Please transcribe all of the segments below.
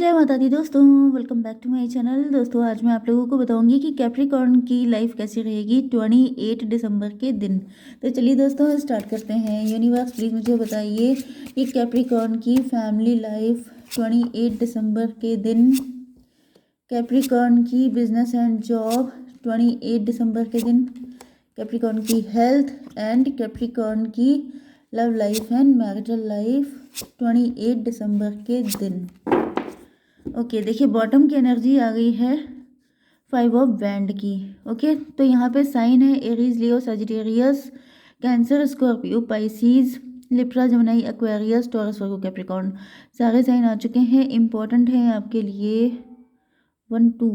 जय माता दी दोस्तों, welcome back to my channel. दोस्तों आज मैं आप लोगों को बताऊंगी कि कैप्रिकॉर्न की लाइफ कैसी रहेगी 28 दिसंबर के दिन। तो चलिए दोस्तों स्टार्ट करते हैं। यूनिवर्स प्लीज़ मुझे बताइए कि कैप्रिकॉर्न की फैमिली लाइफ 28 दिसंबर के दिन, कैप्रिकॉर्न की बिजनेस एंड जॉब 28 दिसंबर के दिन, कैप्रिकॉर्न की हेल्थ एंड कैप्रिकॉर्न की love life and marital life 28 दिसंबर के दिन। ओके देखिए बॉटम की एनर्जी आ गई है 5 ऑफ बैंड की। ओके तो यहाँ पे साइन है Aries, Leo, Sagittarius, Cancer, Scorpio, Pisces, Libra, Gemini, Aquarius, Taurus, Virgo, Capricorn. सारे साइन आ चुके हैं। इम्पॉर्टेंट है आपके लिए 1 2,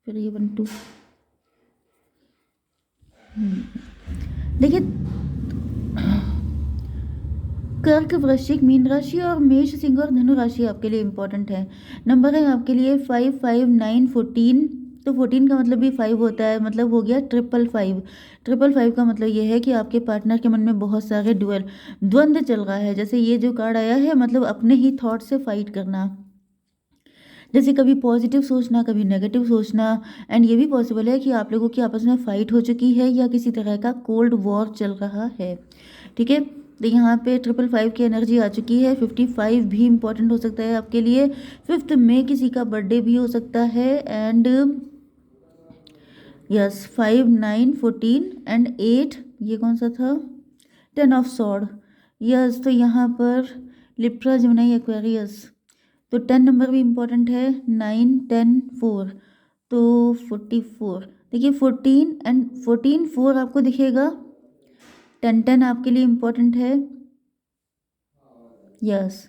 फिर ये 1 2। देखिए कर्क, वृश्चिक, मीन राशि और मेष, सिंह और धनु राशि आपके लिए इंपॉर्टेंट है। नंबर है आपके लिए 5 5 9 14। तो 14 का मतलब भी 5 होता है, मतलब हो गया 555। 555 का मतलब ये है कि आपके पार्टनर के मन में बहुत सारे द्वंद्व चल रहा है। जैसे ये जो कार्ड आया है मतलब अपने ही थॉट से फाइट करना, जैसे कभी पॉजिटिव सोचना कभी नेगेटिव सोचना। एंड ये भी पॉसिबल है कि आप लोगों की आपस में फाइट हो चुकी है या किसी तरह का कोल्ड वॉर चल रहा है। ठीक है तो यहाँ पे 555 की एनर्जी आ चुकी है। 55 भी इम्पॉर्टेंट हो सकता है आपके लिए। 5 में किसी का बर्थडे भी हो सकता है। एंड यस 5 9 14 एंड 8 ये कौन सा था, 10 ऑफ सॉर्ड। यस तो यहाँ पर लिब्रा, जेमिनी, एक्वेरियस। तो 10 नंबर भी इम्पॉर्टेंट है। 9 10 4 तो 44। देखिए 14 एंड 14 4 आपको दिखेगा। 10 10 आपके लिए इम्पॉर्टेंट है। यस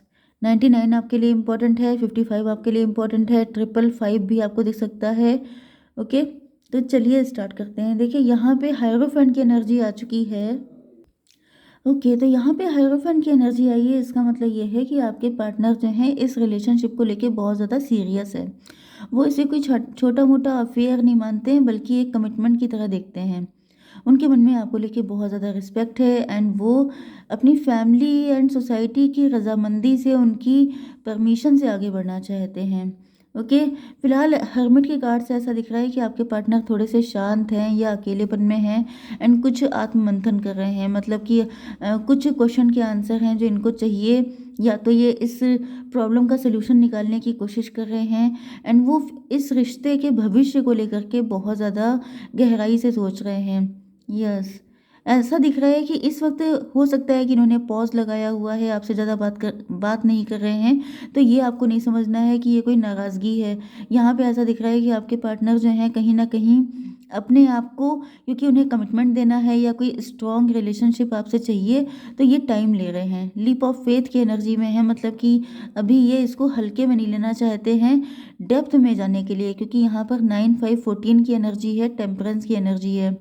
99 आपके लिए इम्पॉर्टेंट है। 55 आपके लिए इम्पॉर्टेंट है। 555 भी आपको दिख सकता है। ओके तो चलिए स्टार्ट करते हैं। देखिए यहाँ पे हायरोफेंट की एनर्जी आ चुकी है। ओके तो यहाँ पे हायरोफेंट की एनर्जी आई है। इसका मतलब ये है कि आपके पार्टनर जो हैं इस रिलेशनशिप को लेके बहुत ज़्यादा सीरियस है। वो इसे कोई छोटा मोटा अफेयर नहीं मानते हैं बल्कि एक कमिटमेंट की तरह देखते हैं। उनके मन में आपको लेके बहुत ज़्यादा रिस्पेक्ट है एंड वो अपनी फैमिली एंड सोसाइटी की रजामंदी से, उनकी परमिशन से आगे बढ़ना चाहते हैं। ओके फिलहाल हर्मिट के कार्ड से ऐसा दिख रहा है कि आपके पार्टनर थोड़े से शांत हैं या अकेलेपन में हैं एंड कुछ आत्ममंथन कर रहे हैं। मतलब कि कुछ क्वेश्चन के आंसर हैं जो इनको चाहिए, या तो ये इस प्रॉब्लम का सलूशन निकालने की कोशिश कर रहे हैं एंड वो इस रिश्ते के भविष्य को लेकर के बहुत ज़्यादा गहराई से सोच रहे हैं। यस ऐसा दिख रहा है कि इस वक्त हो सकता है कि इन्होंने पॉज लगाया हुआ है, आपसे ज़्यादा बात नहीं कर रहे हैं। तो ये आपको नहीं समझना है कि ये कोई नाराज़गी है। यहाँ पे ऐसा दिख रहा है कि आपके पार्टनर जो हैं कहीं ना कहीं अपने आप को, क्योंकि उन्हें कमिटमेंट देना है या कोई स्ट्रॉन्ग रिलेशनशिप आपसे चाहिए, तो ये टाइम ले रहे हैं। लीप ऑफ फेथ की एनर्जी में है, मतलब कि अभी ये इसको हल्के में नहीं लेना चाहते हैं, डेप्थ में जाने के लिए। क्योंकि यहाँ पर 9 5 14 की एनर्जी है, टेम्परेंस की एनर्जी है।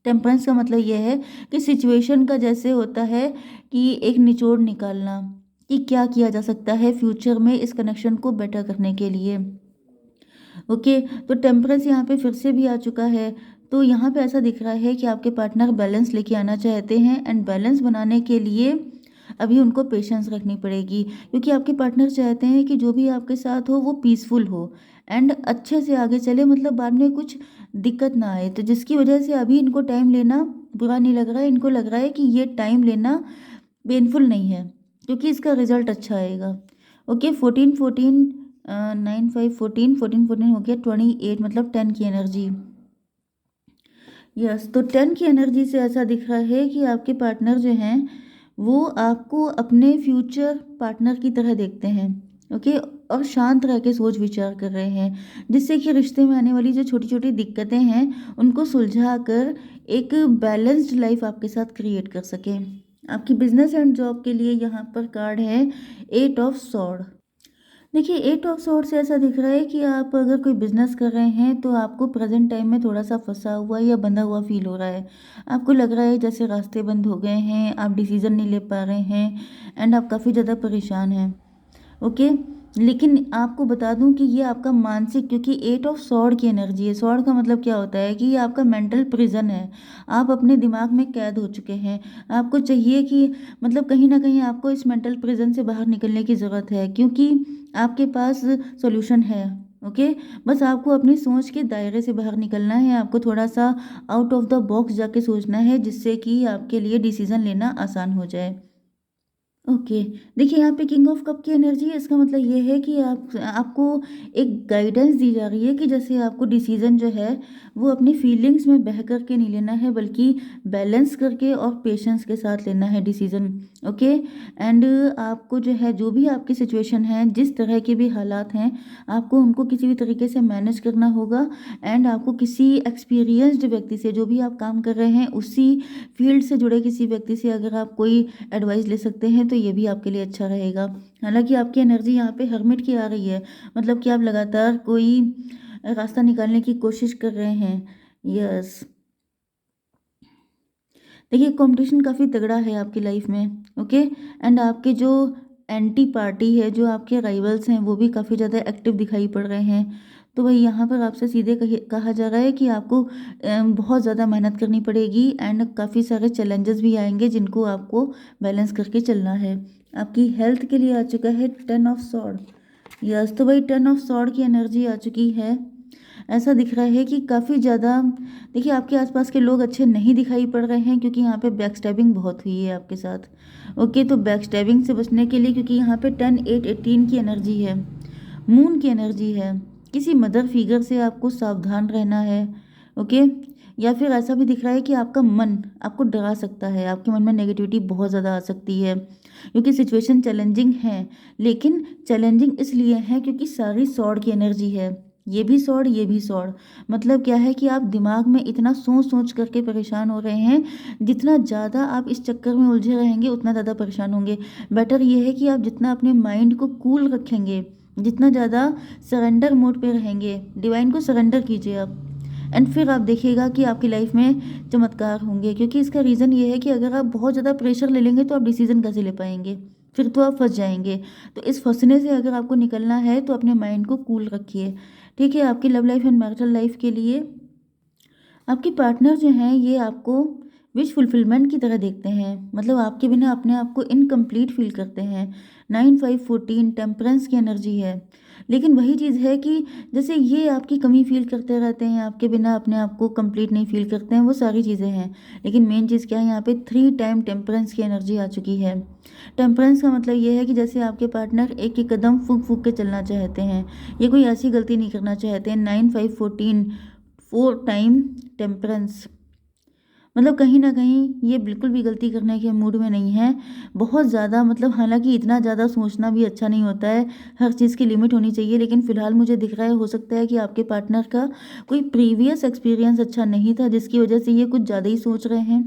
टेम्परेंस का मतलब यह है कि सिचुएशन का जैसे होता है कि एक निचोड़ निकालना कि क्या किया जा सकता है फ्यूचर में इस कनेक्शन को बेटर करने के लिए। ओके तो टेम्परेंस यहाँ पे फिर से भी आ चुका है। तो यहाँ पे ऐसा दिख रहा है कि आपके पार्टनर बैलेंस लेके आना चाहते हैं एंड बैलेंस बनाने के लिए अभी उनको पेशेंस रखनी पड़ेगी। क्योंकि आपके पार्टनर चाहते हैं कि जो भी आपके साथ हो वो पीसफुल हो एंड अच्छे से आगे चले, मतलब बाद में कुछ दिक्कत ना आए। तो जिसकी वजह से अभी इनको टाइम लेना बुरा नहीं लग रहा है, इनको लग रहा है कि ये टाइम लेना पेनफुल नहीं है क्योंकि इसका रिजल्ट अच्छा आएगा। ओके 14 14 9 5 14 14 14 हो गया 28, मतलब 10 की एनर्जी। यस तो 10 की एनर्जी से ऐसा दिख रहा है कि आपके पार्टनर जो हैं वो आपको अपने फ्यूचर पार्टनर की तरह देखते हैं। ओके और शांत रह के सोच विचार कर रहे हैं, जिससे कि रिश्ते में आने वाली जो छोटी छोटी दिक्कतें हैं उनको सुलझा कर एक बैलेंस्ड लाइफ आपके साथ क्रिएट कर सकें। आपकी बिजनेस एंड जॉब के लिए यहाँ पर कार्ड है 8 ऑफ सॉर्ड। देखिए 8 ऑफ सॉर्ड से ऐसा दिख रहा है कि आप अगर कोई बिजनेस कर रहे हैं तो आपको प्रेजेंट टाइम में थोड़ा सा फंसा हुआ या बंधा हुआ फील हो रहा है। आपको लग रहा है जैसे रास्ते बंद हो गए हैं, आप डिसीजन नहीं ले पा रहे हैं एंड आप काफ़ी ज़्यादा परेशान हैं। ओके लेकिन आपको बता दूं कि ये आपका मानसिक, क्योंकि 8 ऑफ सॉर्ड की एनर्जी है। सॉर्ड का मतलब क्या होता है कि ये आपका मेंटल प्रिजन है। आप अपने दिमाग में कैद हो चुके हैं। आपको चाहिए कि मतलब कहीं ना कहीं आपको इस मेंटल प्रिजन से बाहर निकलने की ज़रूरत है, क्योंकि आपके पास सॉल्यूशन है। ओके, बस आपको अपनी सोच के दायरे से बाहर निकलना है, आपको थोड़ा सा आउट ऑफ द बॉक्स जाके सोचना है, जिससे कि आपके लिए डिसीजन लेना आसान हो जाए। ओके, देखिए यहाँ पे किंग ऑफ कप की एनर्जी है, इसका मतलब ये है कि आपको एक गाइडेंस दी जा रही है कि जैसे आपको डिसीजन जो है वो अपनी फीलिंग्स में बह कर के नहीं लेना है, बल्कि बैलेंस करके और पेशेंस के साथ लेना है डिसीजन। ओके, एंड आपको जो है, जो भी आपकी सिचुएशन है, जिस तरह के भी हालात हैं, आपको उनको किसी भी तरीके से मैनेज करना होगा। एंड आपको किसी एक्सपीरियंस्ड व्यक्ति से, जो भी आप काम कर रहे हैं उसी फील्ड से जुड़े किसी व्यक्ति से अगर आप कोई एडवाइस ले सकते हैं तो ये भी आपके लिए अच्छा रहेगा। हालांकि आपकी एनर्जी यहाँ पे हर्मिट की आ रही है, मतलब कि आप लगातार कोई रास्ता निकालने की कोशिश कर रहे हैं। यस, देखिए कंपटीशन काफ़ी तगड़ा है आपकी लाइफ में। ओके, एंड आपके जो एंटी पार्टी है, जो आपके राइवल्स हैं, वो भी काफ़ी ज़्यादा एक्टिव दिखाई पड़ रहे हैं। तो वही यहाँ पर आपसे सीधे कहा जा रहा है कि आपको बहुत ज़्यादा मेहनत करनी पड़ेगी, एंड काफ़ी सारे चैलेंजेस भी आएंगे जिनको आपको बैलेंस करके चलना है। आपकी हेल्थ के लिए आ चुका है 10 ऑफ सॉर्ड। यस, तो वही 10 ऑफ सॉर्ड की एनर्जी आ चुकी है। ऐसा दिख रहा है कि काफ़ी ज़्यादा, देखिए आपके आसपास के लोग अच्छे नहीं दिखाई पड़ रहे हैं, क्योंकि यहाँ पे बैक स्टैबिंग बहुत हुई है आपके साथ। ओके, तो बैक स्टैबिंग से बचने के लिए, क्योंकि यहाँ पे 10 8 18 की एनर्जी है, मून की एनर्जी है, किसी मदर फिगर से आपको सावधान रहना है। ओके, या फिर ऐसा भी दिख रहा है कि आपका मन आपको डरा सकता है, आपके मन में नेगेटिविटी बहुत ज़्यादा आ सकती है, क्योंकि सिचुएशन चैलेंजिंग है। लेकिन चैलेंजिंग इसलिए है क्योंकि सारी सॉर्ड की एनर्जी है, ये भी सॉर्ड, ये भी सॉर्ड। मतलब क्या है कि आप दिमाग में इतना सोच सोच करके परेशान हो रहे हैं, जितना ज़्यादा आप इस चक्कर में उलझे रहेंगे उतना ज़्यादा परेशान होंगे। बेटर ये है कि आप जितना अपने माइंड को कूल रखेंगे, जितना ज़्यादा सरेंडर मोड पे रहेंगे, डिवाइन को सरेंडर कीजिए आप, एंड फिर आप देखिएगा कि आपकी लाइफ में चमत्कार होंगे। क्योंकि इसका रीज़न ये है कि अगर आप बहुत ज़्यादा प्रेशर ले लेंगे तो आप डिसीजन कैसे ले पाएंगे, फिर तो आप फंस जाएंगे। तो इस फंसने से अगर आपको निकलना है तो अपने माइंड को कूल रखिए। ठीक है, आपकी love life and marital life के लिए आपके पार्टनर जो हैं ये आपको विश फुलफिलमेंट की तरह देखते हैं, मतलब आपके बिना अपने आप को इनकम्प्लीट फील करते हैं। 9 5 14 टेम्परेंस की एनर्जी है। लेकिन वही चीज़ है कि जैसे ये आपकी कमी फील करते रहते हैं, आपके बिना अपने आप को कंप्लीट नहीं फील करते हैं, वो सारी चीज़ें हैं। लेकिन मेन चीज़ क्या है, यहाँ पे 3 टाइम टेम्परेंस की एनर्जी आ चुकी है। टेम्परेंस का मतलब ये है कि जैसे आपके पार्टनर एक एक कदम फूक फूक के चलना चाहते हैं, ये कोई ऐसी गलती नहीं करना चाहते हैं। 9 5 14 4 टाइम टेम्परेंस, मतलब कहीं ना कहीं ये बिल्कुल भी गलती करने के मूड में नहीं है बहुत ज़्यादा। मतलब हालांकि इतना ज़्यादा सोचना भी अच्छा नहीं होता है, हर चीज़ की लिमिट होनी चाहिए। लेकिन फिलहाल मुझे दिख रहा है, हो सकता है कि आपके पार्टनर का कोई प्रीवियस एक्सपीरियंस अच्छा नहीं था, जिसकी वजह से ये कुछ ज़्यादा ही सोच रहे हैं।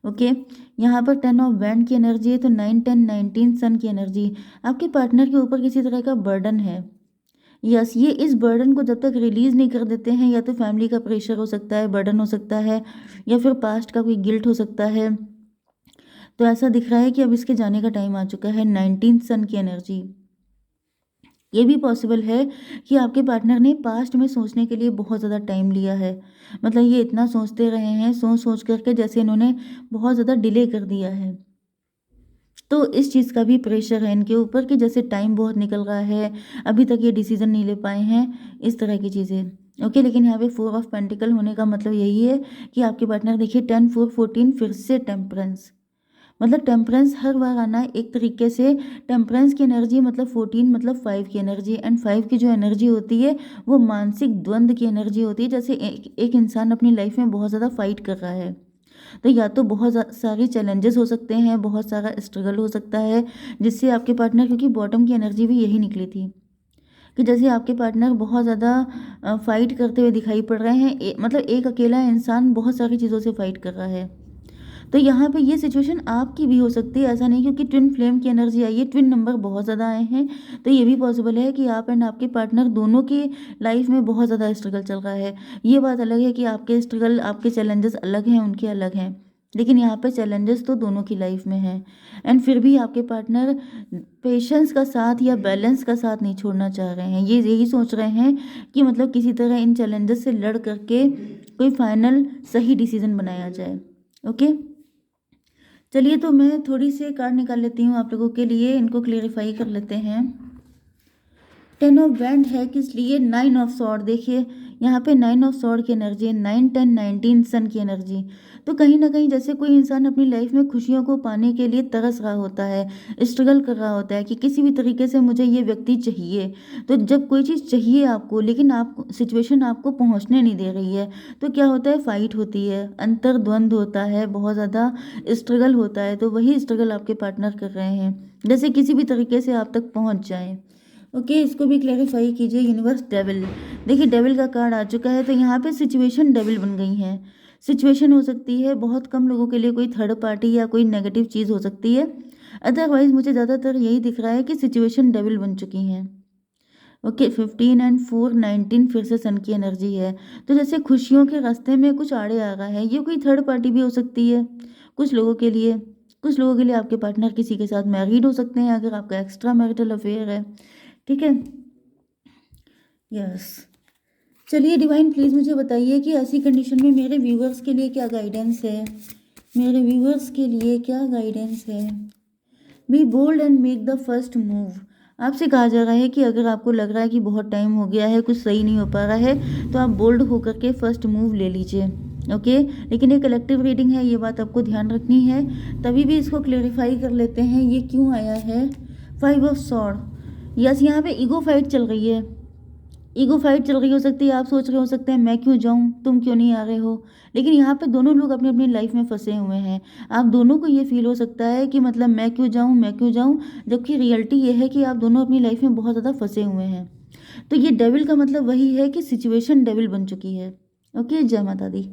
ओके, यहाँ पर 10 ऑफ वैंड की एनर्जी है, तो 9 10 19 सन की एनर्जी। आपके पार्टनर के ऊपर किसी तरह का बर्डन है। यस, ये इस बर्डन को जब तक रिलीज़ नहीं कर देते हैं, या तो फैमिली का प्रेशर हो सकता है, बर्डन हो सकता है, या फिर पास्ट का कोई गिल्ट हो सकता है। तो ऐसा दिख रहा है कि अब इसके जाने का टाइम आ चुका है। 19 सन की एनर्जी। ये भी पॉसिबल है कि आपके पार्टनर ने पास्ट में सोचने के लिए बहुत ज़्यादा टाइम लिया है, मतलब ये इतना सोचते रहे हैं, सोच सोच करके जैसे इन्होंने बहुत ज़्यादा डिले कर दिया है। तो इस चीज़ का भी प्रेशर है इनके ऊपर कि जैसे टाइम बहुत निकल रहा है, अभी तक ये डिसीजन नहीं ले पाए हैं, इस तरह की चीज़ें। ओके, लेकिन यहाँ पे 4 ऑफ पेंटिकल होने का मतलब यही है कि आपके पार्टनर देखिए 10 4 14 फिर से टेम्परेंस, मतलब टेम्परेंस हर बार आना है एक तरीके से। टेम्परेंस की एनर्जी मतलब 14 मतलब 5 की एनर्जी, एंड 5 की जो एनर्जी होती है वो मानसिक द्वंद की एनर्जी होती है। जैसे एक इंसान अपनी लाइफ में बहुत ज़्यादा फाइट कर रहा है, तो या तो बहुत सारी चैलेंजेस हो सकते हैं, बहुत सारा स्ट्रगल हो सकता है, जिससे आपके पार्टनर, क्योंकि बॉटम की एनर्जी भी यही निकली थी कि जैसे आपके पार्टनर बहुत ज़्यादा फाइट करते हुए दिखाई पड़ रहे हैं। मतलब एक अकेला इंसान बहुत सारी चीज़ों से फाइट कर रहा है। तो यहाँ पे ये सिचुएशन आपकी भी हो सकती है, ऐसा नहीं, क्योंकि ट्विन फ्लेम की एनर्जी आई है, ट्विन नंबर बहुत ज़्यादा आए हैं। तो ये भी पॉसिबल है कि आप एंड आपके पार्टनर दोनों की लाइफ में बहुत ज़्यादा स्ट्रगल चल रहा है। ये बात अलग है कि आपके स्ट्रगल, आपके चैलेंजेस अलग हैं, उनके अलग हैं, लेकिन यहाँ पे चैलेंजेस तो दोनों की लाइफ में हैं। एंड फिर भी आपके पार्टनर पेशेंस का साथ या बैलेंस का साथ नहीं छोड़ना चाह रहे हैं, ये यही सोच रहे हैं कि मतलब किसी तरह इन चैलेंजेस से लड़ करके कोई फाइनल सही डिसीजन बनाया जाए। ओके, चलिए तो मैं थोड़ी सी कार्ड निकाल लेती हूँ आप लोगों के लिए, इनको क्लेरिफाई कर लेते हैं। टेन ऑफ बैंड है किस लिए, 9 ऑफ सॉर्ड, देखिए यहाँ पे 9 ऑफ सॉर्ड की एनर्जी है, 9 10 19 सन की एनर्जी। तो कहीं ना कहीं जैसे कोई इंसान अपनी लाइफ में खुशियों को पाने के लिए तरस रहा होता है, स्ट्रगल कर रहा होता है कि किसी भी तरीके से मुझे ये व्यक्ति चाहिए। तो जब कोई चीज़ चाहिए आपको लेकिन आप सिचुएशन आपको पहुंचने नहीं दे रही है, तो क्या होता है, फाइट होती है, अंतर्द्वंद होता है, बहुत ज़्यादा स्ट्रगल होता है। तो वही स्ट्रगल आपके पार्टनर कर रहे हैं, जैसे किसी भी तरीके से आप तक पहुंच जाए। ओके, इसको भी क्लैरिफाई कीजिए। यूनिवर्स डेविल, देखिए डेविल का कार्ड आ चुका है, तो यहाँ पे सिचुएशन डेविल बन गई है। सिचुएशन हो सकती है बहुत कम लोगों के लिए कोई थर्ड पार्टी या कोई नेगेटिव चीज़ हो सकती है, अदरवाइज मुझे ज़्यादातर यही दिख रहा है कि सिचुएशन डेविल बन चुकी हैं। ओके, 15 एंड 4 19 फिर से सन की एनर्जी है। तो जैसे खुशियों के रास्ते में कुछ आड़े आ रहा है, ये कोई थर्ड पार्टी भी हो सकती है कुछ लोगों के लिए। कुछ लोगों के लिए आपके पार्टनर किसी के साथ मैरिड हो सकते हैं अगर आपका एक्स्ट्रा मैरिटल अफेयर है, ठीक है। यस, चलिए डिवाइन प्लीज़ मुझे बताइए कि ऐसी कंडीशन में मेरे व्यूअर्स के लिए क्या गाइडेंस है, मेरे व्यूअर्स के लिए क्या गाइडेंस है। Be bold and make the first move. आपसे कहा जा रहा है कि अगर आपको लग रहा है कि बहुत टाइम हो गया है, कुछ सही नहीं हो पा रहा है, तो आप बोल्ड होकर के फर्स्ट मूव ले लीजिए। ओके, लेकिन ये कलेक्टिव रीडिंग है, ये बात आपको ध्यान रखनी है। तभी भी इसको क्लेरिफाई कर लेते हैं ये क्यों आया है। 5 ऑफ सॉर्ड, यस, यहाँ पे ईगो फाइट चल रही है, ईगो फाइट चल रही हो सकती है। आप सोच रहे हो सकते हैं मैं क्यों जाऊं, तुम क्यों नहीं आ रहे हो, लेकिन यहाँ पे दोनों लोग अपनी अपनी लाइफ में फंसे हुए हैं। आप दोनों को ये फील हो सकता है कि मतलब मैं क्यों जाऊं, मैं क्यों जाऊं, जबकि रियलिटी ये है कि आप दोनों अपनी लाइफ में बहुत ज़्यादा फंसे हुए हैं। तो ये डेविल का मतलब वही है कि सिचुएशन डेविल बन चुकी है। ओके, जय माता दी।